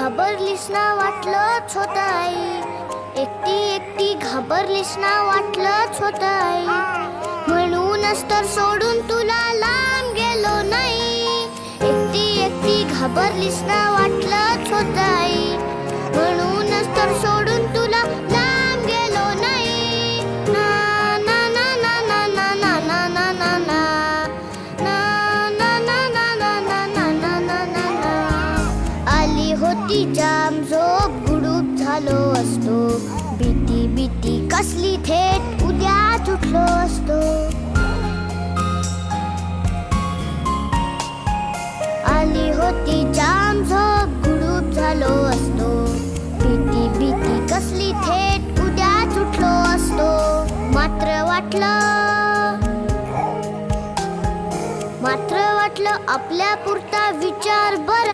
घाबरलीस ना वाटलंच होतं आई, एकटी एकटी घाबरलीस ना वाटलंच होतं आई, म्हणूनच तर सोडून तुला लांब गेलो नाही. एकटी एकटी घाबरलीस ना वाटलंच होतं आई, म्हणूनच तर सोडून तुला लांब गेलो नाही. ना ना ना ना ना ना ना ना ना ना ना आली होती जाम झोप, गुडूप झालो असतो, भीती भीती कसली थेट उद्याच उठलो असतो. आली होती जाम झोप, गुडूप झालो असतो, भीती भीती कसली थेट उद्याच उठलो असतो. मात्र वाटलं आपल्या पुरता विचार बर